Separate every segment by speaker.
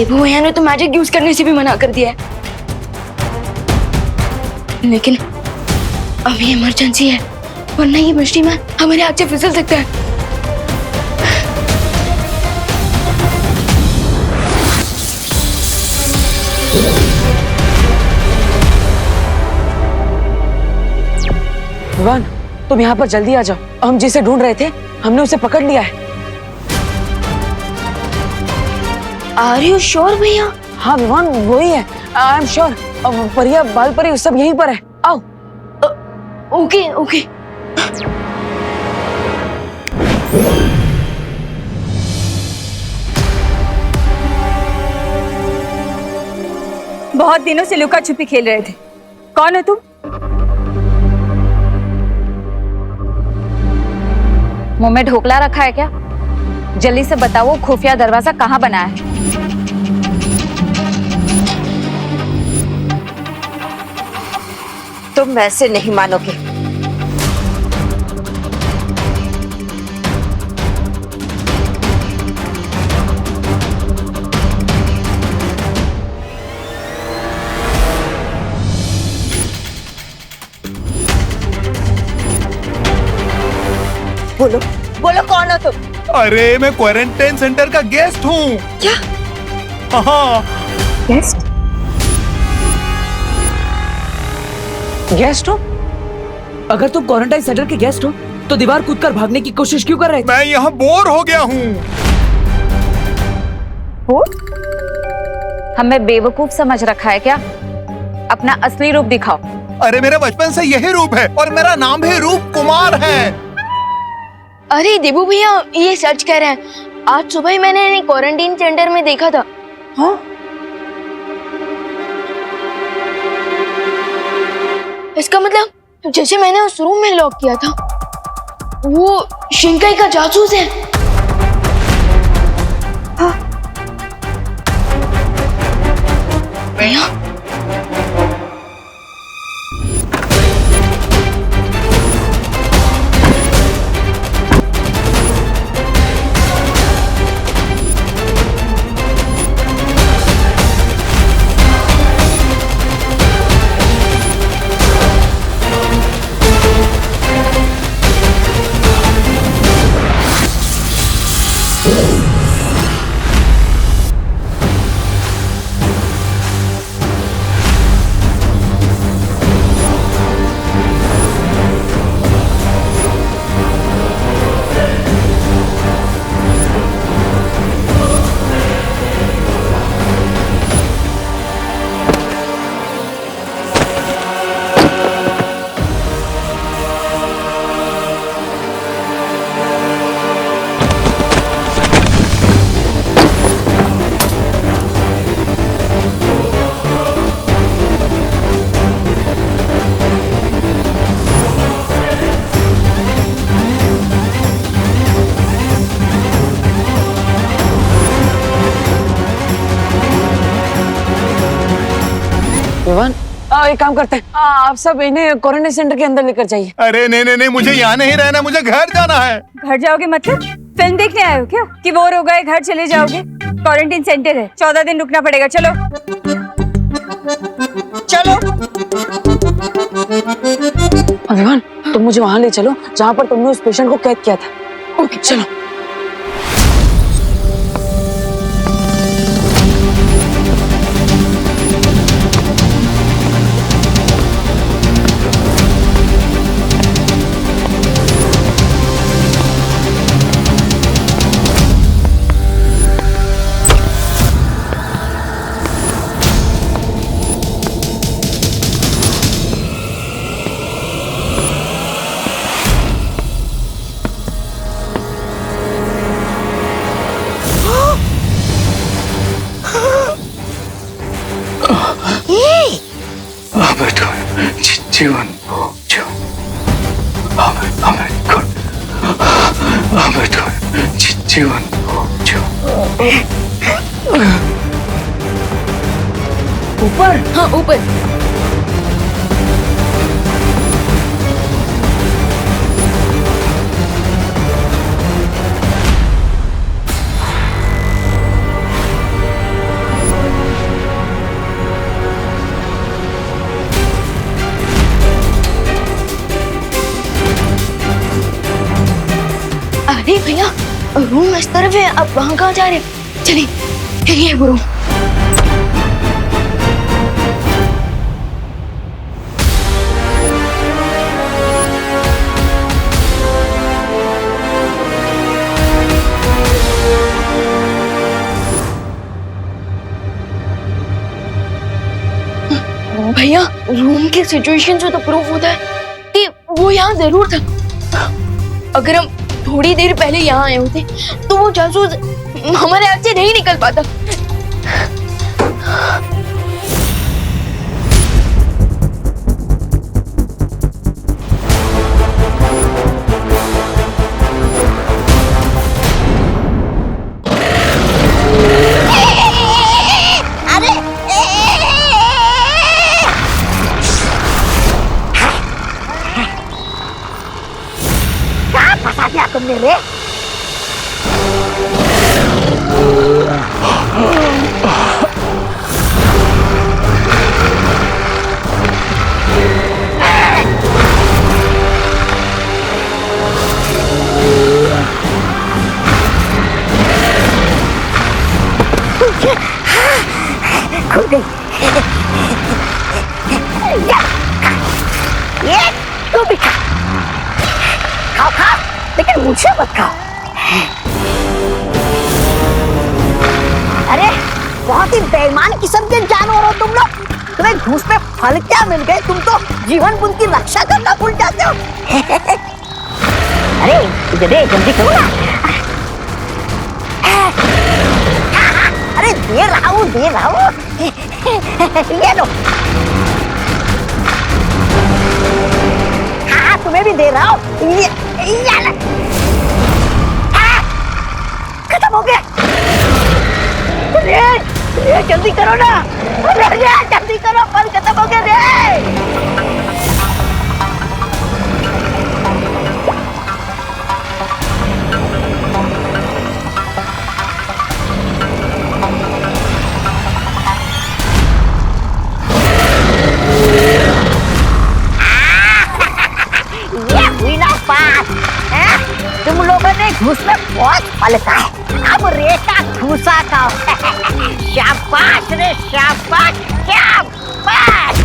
Speaker 1: देवू भैया ने तो मैजिक यूज करने से भी मना कर दिया है, लेकिन अभी इमरजेंसी है, वरना ये मिस्ट्री मैन हमारे हाथ से फिसल सकता है।
Speaker 2: विवान, तुम यहाँ पर जल्दी आ जाओ। हम जिसे ढूंढ रहे थे हमने उसे पकड़ लिया है।
Speaker 1: आर यू श्योर भैया?
Speaker 2: हाँ विवान, वही है। I am sure. परिया, बाल परी सब यहीं पर है। आओ।
Speaker 1: Okay okay.
Speaker 3: बहुत दिनों से लुका छुपी खेल रहे थे। कौन हो तुम? मुंह में ढोकला रखा है क्या? जल्दी से बताओ वो खुफिया दरवाजा कहाँ बना है?
Speaker 4: तुम वैसे नहीं मानोगे। बोलो बोलो, कौन हो तुम?
Speaker 5: अरे मैं क्वारंटाइन सेंटर का गेस्ट हूँ।
Speaker 4: क्या?
Speaker 5: हाँ।
Speaker 4: गेस्ट?
Speaker 2: गेस्ट हो? अगर तुम क्वारंटाइन सेंटर के गेस्ट हो तो दीवार कूदकर भागने की कोशिश क्यों कर रहे थे?
Speaker 5: मैं यहाँ बोर हो गया हूँ।
Speaker 3: हमें बेवकूफ समझ रखा है क्या? अपना असली रूप दिखाओ।
Speaker 5: अरे मेरे बचपन से यही रूप है और मेरा नाम भी रूप कुमार है।
Speaker 1: अरे देवू भैया ये सच कह रहे हैं, आज सुबह ही मैंने इन्हें क्वारंटाइन सेंटर में देखा था।
Speaker 2: हाँ?
Speaker 1: इसका मतलब जैसे मैंने उस रूम में लॉक किया था, वो शिंकाई का जासूस है। हाँ। भैया
Speaker 2: विवान, एक काम करते हैं, आप सब इन्हें क्वारंटाइन सेंटर के अंदर लेकर जाइए।
Speaker 5: अरे नहीं नहीं नहीं, मुझे यहाँ नहीं रहना, मुझे घर जाना है।
Speaker 3: घर जाओगे मतलब? फिल्म देखने आए हो क्या कि बोर हो गए घर चले जाओगे? क्वारंटाइन सेंटर है, 14 दिन रुकना पड़ेगा। चलो
Speaker 4: चलो।
Speaker 2: विवान, तुम मुझे वहां ले चलो जहाँ पर तुमने उस पेशेंट को कैद किया था। ओके चलो।
Speaker 6: जीवन जो जीवन जो
Speaker 2: ऊपर।
Speaker 1: हाँ ऊपर। रूम इस तरफ है, अब वहां कहाँ जा रहे हैं? चलिए, यही है वो रूम। भैया, रूम की सिचुएशन से तो प्रूफ होता है कि वो यहाँ जरूर था। अगर हम थोड़ी देर पहले यहाँ आए होते तो वो जासूस हमारे हाथ से नहीं निकल पाता।
Speaker 4: फंसा दिया तुमने रे। खुल गई। ये तू भी खा, खाओ खाओ, लेकिन मुझे मत खाओ। अरे बहुत ही बेईमान किस्म के जानवर हो तुम लोग। तुम्हें घूस पे फल क्या मिल गए, तुम तो जीवन बुन की रक्षा करना भूल जाते हो। अरे जल्दी जल्दी करो ना। अरे दे रहा हूँ ये लो। हाँ तुम्हें भी दे रहा हूँ, ये खत्म हो गया। ये जल्दी करो ना, जल्दी करो, फल खत्म हो गया रे। ये हुई ना बात, तुम लोगों ने घूस में बहुत फल खाए, अब रेशा घूसा खाओ। शाबाश रे शाबाश, शाबाश।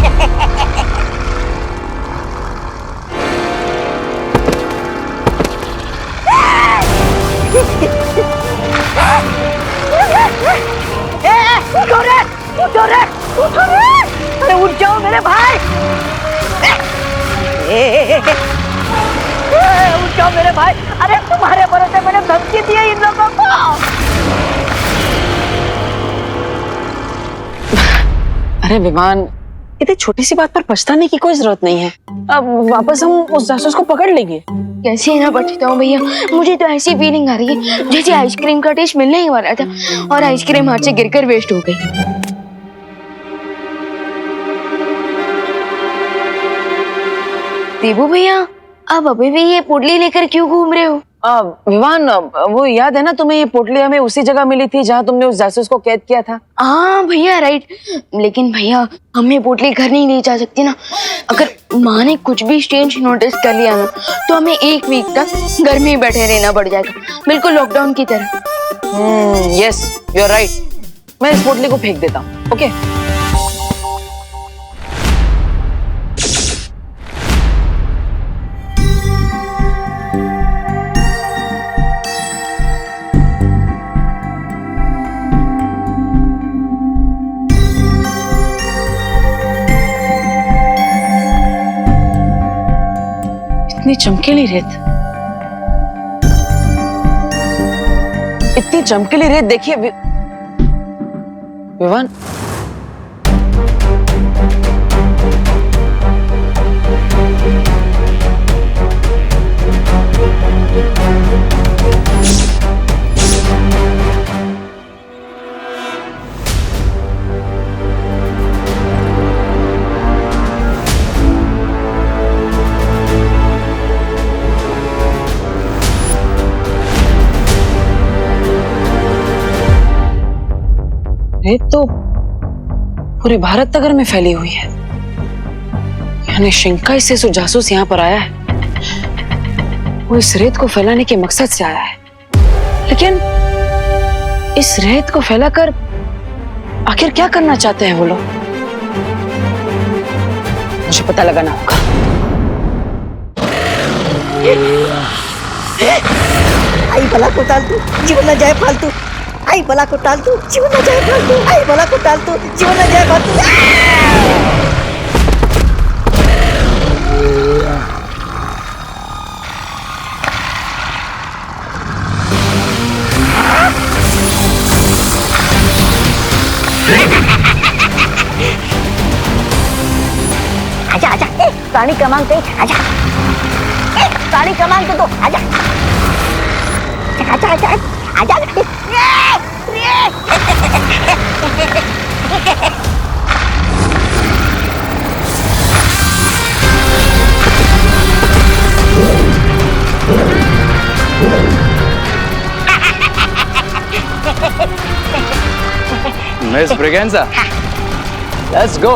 Speaker 4: उठो रे, उठो रे, उठो रे, अरे उठ जाओ मेरे भाई। उठ जाओ मेरे भाई। अरे तुम्हारे भरोसे मैंने धमकी दी है इन लोगों को।
Speaker 2: अरे विमान, इतनी छोटी सी बात पर पछताने की कोई जरूरत नहीं है। अब वापस हम उस जासूस को पकड़ लेंगे।
Speaker 1: कैसे ना बचता हूँ भैया, मुझे तो ऐसी फीलिंग आ रही है जैसे आइसक्रीम का टेस्ट मिलने ही वाला था और आइसक्रीम हाथ से गिरकर वेस्ट हो गई। देबू भैया, आप अभी भी ये पोटली लेकर क्यों घूम रहे हो?
Speaker 2: विवान, वो याद है ना तुम्हें, ये पोटली हमें उसी जगह मिली थी जहाँ तुमने उस जासूस को कैद किया था।
Speaker 1: हाँ भैया, राइट। लेकिन भैया, हमें पोटली घर नहीं ले जा सकती ना। अगर माँ ने कुछ भी स्ट्रेंज नोटिस कर लिया ना तो हमें 1 वीक तक घर में ही बैठे रहना पड़ जाएगा, बिल्कुल लॉकडाउन की तरह।
Speaker 2: Yes, you are right. मैं इस पोटली को फेंक देता हूँ। ओके इतनी चमकीली रेत, इतनी चमकीली रेत देखिए विवान। रेत तो पूरे भारत नगर में फैली हुई है, यानी शिंकाई से जो जासूस यहाँ पर आया है वो इस रेत को फैलाने के मकसद से आया है। लेकिन इस रेत को फैलाकर आखिर क्या करना चाहते हैं वो लोग? मुझे पता लगाना होगा।
Speaker 4: आई भला को टाल तू, जीवन न जाए फालतू। आई भला को टाल तू, जीवन न जाए फालतू। आई भला को टाल तू, जीवन न जाए फालतू। आजा आजा, प्राणी क्रमांक 1, आजा। प्राणी क्रमांक 2, आजा आजा आजा आजा।
Speaker 6: Miss Braganza, let's go.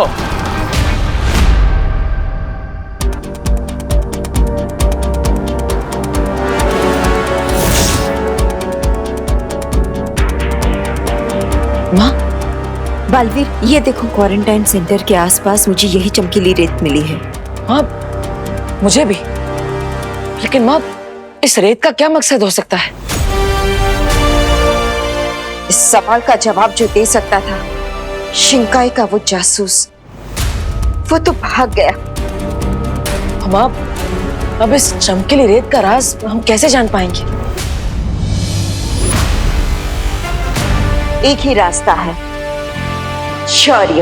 Speaker 2: माँ,
Speaker 7: बालवीर, ये देखो क्वारंटाइन सेंटर के आसपास मुझे यही चमकीली रेत मिली है।
Speaker 2: माँ, मुझे भी। लेकिन माँ, इस रेत का क्या मकसद हो सकता है?
Speaker 7: इस सवाल का जवाब जो दे सकता था, शिंकाई का वो जासूस, वो तो भाग गया।
Speaker 2: माँ, अब इस चमकीली रेत का राज हम कैसे जान पाएंगे?
Speaker 7: एक ही रास्ता है, शौर्य।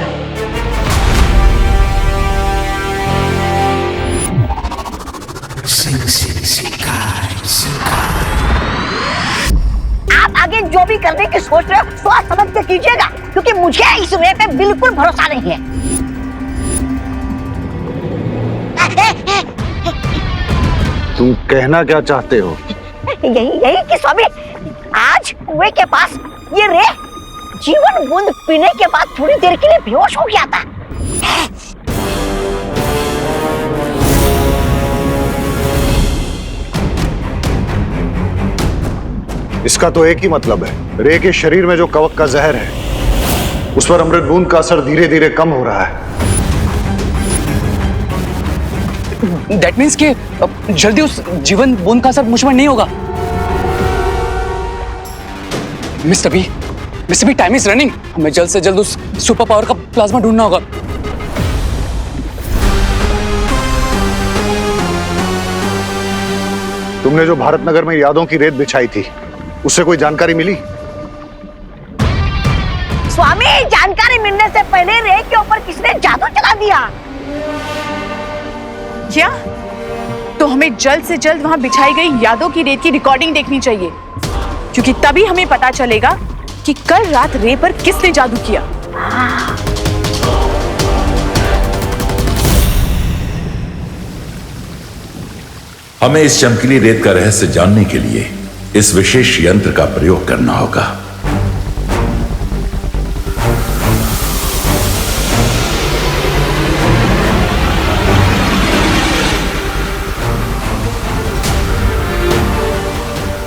Speaker 4: आप आगे जो भी करने की सोच रहे हो सोच समझ के कीजिएगा, क्योंकि मुझे इस वे पे बिल्कुल भरोसा नहीं है।
Speaker 8: तुम कहना क्या चाहते हो?
Speaker 4: यही कि स्वामी, आज कुएं के पास ये रे जीवन बूंद पीने के बाद थोड़ी देर के लिए बेहोश हो गया था।
Speaker 8: इसका तो एक ही मतलब है, रे के शरीर में जो कवक का जहर है उस पर अमृत बूंद का असर धीरे धीरे कम हो रहा है।
Speaker 6: दैट मीन्स कि जल्दी उस जीवन बूंद का असर मुझ पर नहीं होगा। Mister B, time is running. हमें जल्द से जल्द उस सुपर पावर का प्लाज्मा ढूंढना होगा।
Speaker 8: तुमने जो भारत नगर में यादों की रेत बिछाई थी, उससे कोई जानकारी मिली?
Speaker 4: स्वामी, जानकारी मिलने से पहले रे के ऊपर किसने जादू चला दिया?
Speaker 9: क्या? तो हमें जल्द से जल्द वहां बिछाई गई यादों की रेत की रिकॉर्डिंग देखनी चाहिए, क्योंकि तभी हमें पता चलेगा कि कल रात रे पर किसने जादू किया।
Speaker 10: हमें इस चमकीली रेत का रहस्य जानने के लिए इस विशेष यंत्र का प्रयोग करना होगा।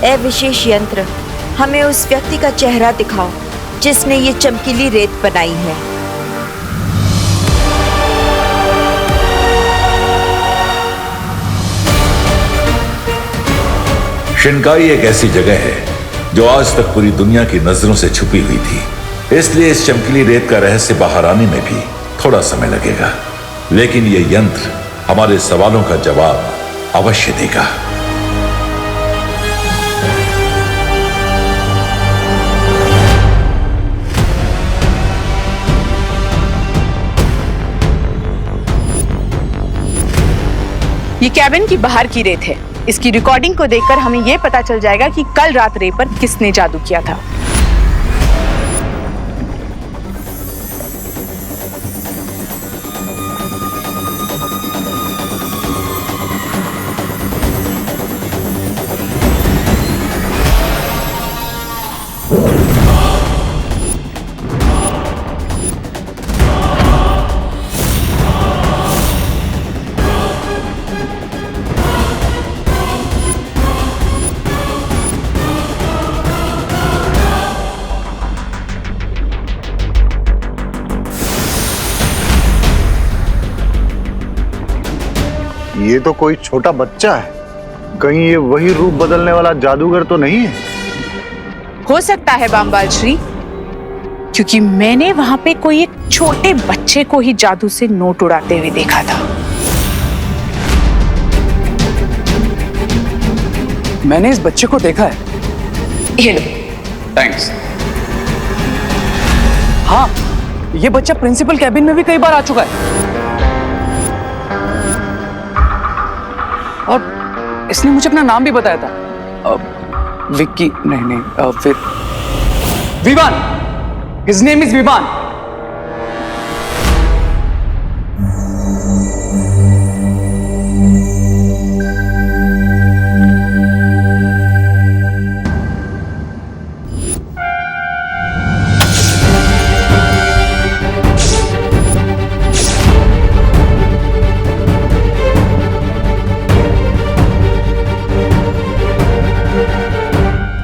Speaker 7: ए विशेष यंत्र, हमें उस व्यक्ति का चेहरा दिखाओ जिसने ये चमकीली रेत बनाई है।
Speaker 10: शिनकाई एक ऐसी जगह है जो आज तक पूरी दुनिया की नजरों से छुपी हुई थी, इसलिए इस चमकीली रेत का रहस्य बाहर आने में भी थोड़ा समय लगेगा, लेकिन यह यंत्र हमारे सवालों का जवाब अवश्य देगा।
Speaker 9: ये कैबिन की बाहर की रेत है। इसकी रिकॉर्डिंग को देखकर हमें यह पता चल जाएगा कि कल रात रे पर किसने जादू किया था।
Speaker 8: ये तो कोई छोटा बच्चा है, कहीं ये वही रूप बदलने वाला जादूगर तो नहीं है?
Speaker 9: हो सकता है बामबाल श्री, क्योंकि मैंने वहां पे कोई एक छोटे बच्चे को ही जादू से नोट उड़ाते हुए देखा था।
Speaker 6: मैंने इस बच्चे को देखा है।
Speaker 9: ये लो।
Speaker 6: थैंक्स। हाँ, ये बच्चा प्रिंसिपल कैबिन में भी कई बार आ चुका है और इसने मुझे अपना नाम भी बताया था। विक्की नहीं, फिर Vivaan. His name is Vivaan.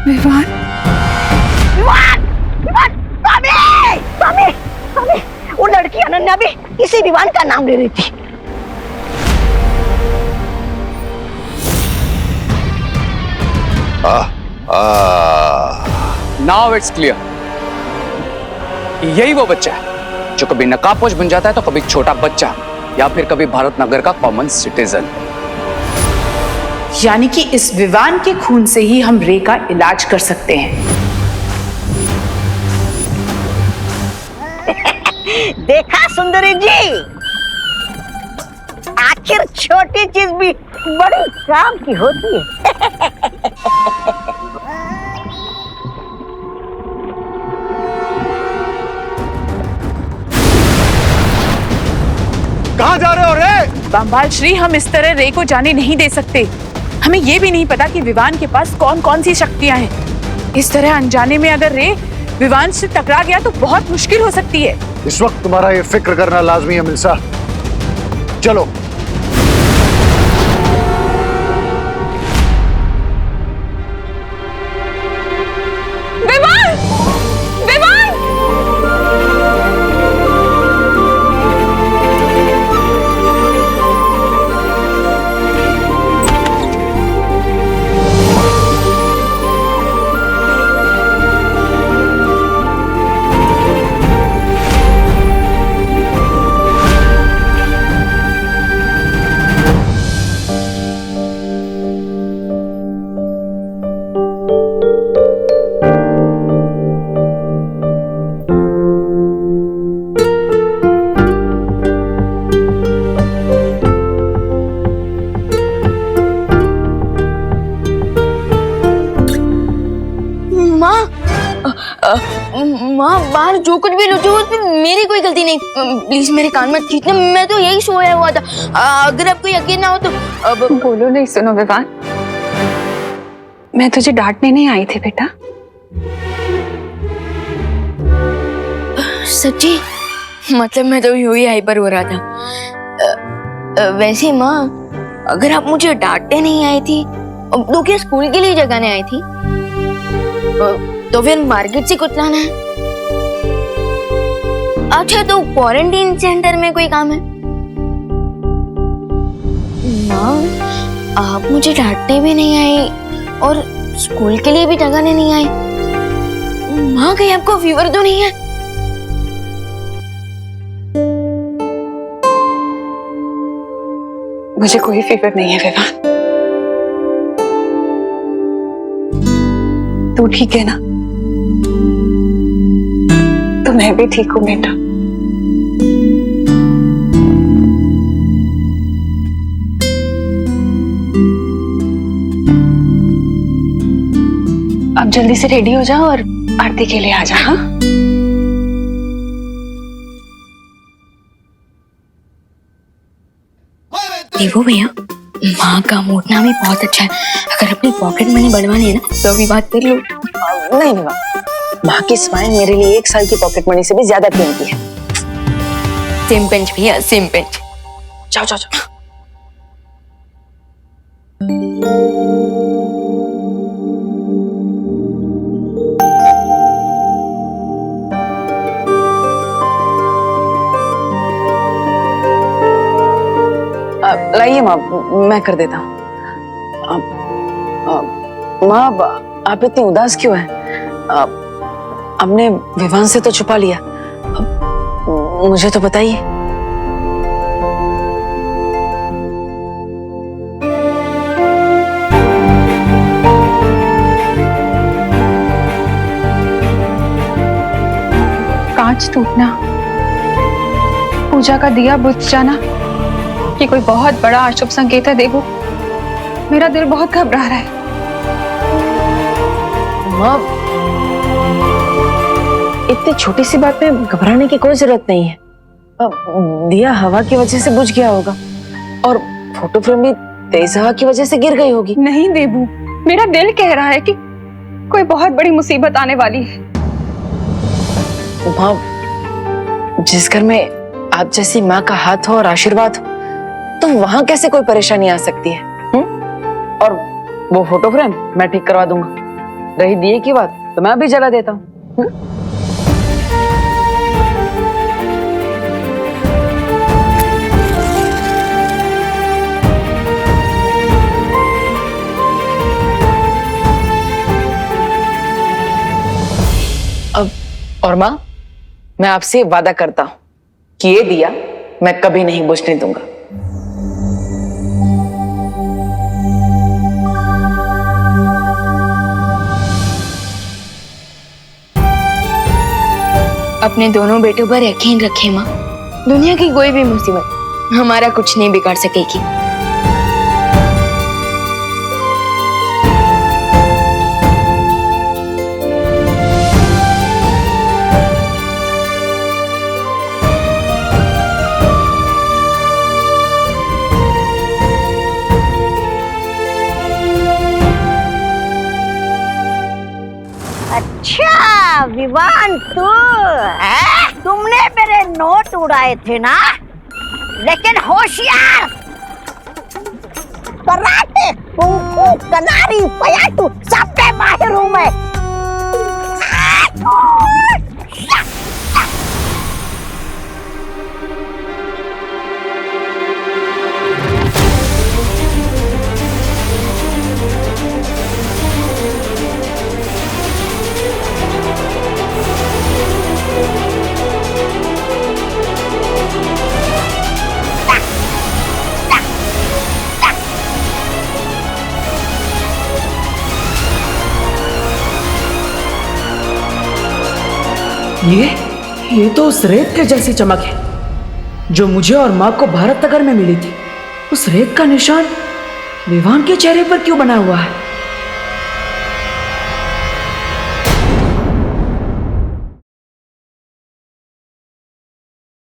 Speaker 9: Vivaan,
Speaker 4: Swami, वो लड़की अनन्या भी इसी विवान का नाम ले रही थी।
Speaker 6: Now it's clear. यही वो बच्चा है जो कभी नकाबपोश बन जाता है तो कभी छोटा बच्चा या फिर कभी भारत नगर का कॉमन सिटीजन।
Speaker 9: यानी कि इस विवान के खून से ही हम रे का इलाज कर सकते हैं।
Speaker 4: देखा सुंदरी जी, आखिर छोटी चीज भी बड़ी काम की होती है।
Speaker 5: कहाँ जा रहे हो रे?
Speaker 9: बामबाल श्री, हम इस तरह रे को जाने नहीं दे सकते। हमें यह भी नहीं पता कि विवान के पास कौन कौन सी शक्तियां हैं। इस तरह अनजाने में अगर रे विवान से टकरा गया तो बहुत मुश्किल हो सकती है।
Speaker 8: इस वक्त तुम्हारा ये फिक्र करना लाजमी है मिल्सा। चलो।
Speaker 9: विवान! विवान!
Speaker 1: माँ, बाहर जो कुछ भी लुचो उसमें मेरी कोई गलती नहीं। प्लीज मेरे कान मत खींचना, मैं तो यही सोया हुआ था। अगर आपको यकीन ना हो तो
Speaker 2: बोलो नहीं। सुनो विवान, मैं तुझे डांटने नहीं आई थी बेटा।
Speaker 1: सच्ची? मतलब मैं तो यूं ही हाइपर हो रहा था। वैसे माँ, अगर आप मुझे डांटने नहीं आई थी तो क्या स्कूल के लिए जगाने आई थी? तो फिर मार्केट से कुछ लाना है? अच्छा, तो क्वारंटीन सेंटर में कोई काम है? माँ, आप मुझे डांटने भी नहीं आई और स्कूल के लिए भी जगाने नहीं आई। माँ, कहीं आपको फीवर तो नहीं है?
Speaker 2: मुझे कोई फीवर नहीं है विवान। तू ठीक है ना? तो मैं भी ठीक हूँ बेटा। अब जल्दी से रेडी हो जाओ और आरती के लिए आ जा। हाँ,
Speaker 1: देखो भैया, माँ का मोटना भी बहुत अच्छा है। अगर अपनी पॉकेट मनी बढ़वानी है ना तो अभी बात कर लो।
Speaker 2: नहीं विवान, माँ की स्माइल मेरे लिए 1 साल की पॉकेट मनी से भी ज्यादा कीमती है।
Speaker 1: सेम पिंच भैया, सेम पिंच।
Speaker 2: जाओ जाओ जाओ। लाइए माँ, मैं कर देता हूँ। माँ, आप इतनी उदास क्यों हैं? हमने विवान से तो छुपा लिया, मुझे तो बताइए।
Speaker 9: कांच टूटना, पूजा का दिया बुझ जाना, ये कोई बहुत बड़ा अशुभ संकेत है देवू। मेरा दिल बहुत घबरा रहा है।
Speaker 2: माँ, इतनी छोटी सी बात में घबराने की कोई जरूरत नहीं है। अब दिया हवा की वजह से बुझ गया होगा और फोटो फ्रेम भी तेज हवा की वजह से गिर गई होगी।
Speaker 9: नहीं देवू, मेरा दिल कह रहा है कि कोई बहुत बड़ी मुसीबत आने वाली है।
Speaker 2: माँ, जिस घर में आप जैसी माँ का हाथ हो और आशीर्वाद हो, तो वहां कैसे कोई परेशानी आ सकती है? और वो फोटो फ्रेम मैं ठीक करवा दूंगा। रही दिए की बात तो मैं अभी जला देता हूँ। अब और माँ, मैं आपसे वादा करता हूं कि ये दिया मैं कभी नहीं बुझने दूंगा।
Speaker 1: अपने दोनों बेटों पर यकीन रखें माँ, दुनिया की कोई भी मुसीबत हमारा कुछ नहीं बिगाड़ सकेगी।
Speaker 4: अच्छा विवान, तू है? तुमने मेरे नोट उड़ाए थे ना, लेकिन होशियार, कराटे, कुंफू, कनारी, पयाटू सब पे माहिर हूं मैं।
Speaker 2: ये तो उस रेत के जैसी चमक है जो मुझे और माँ को भारत नगर में मिली थी। उस रेत का निशान विवान के चेहरे पर क्यों बना हुआ है?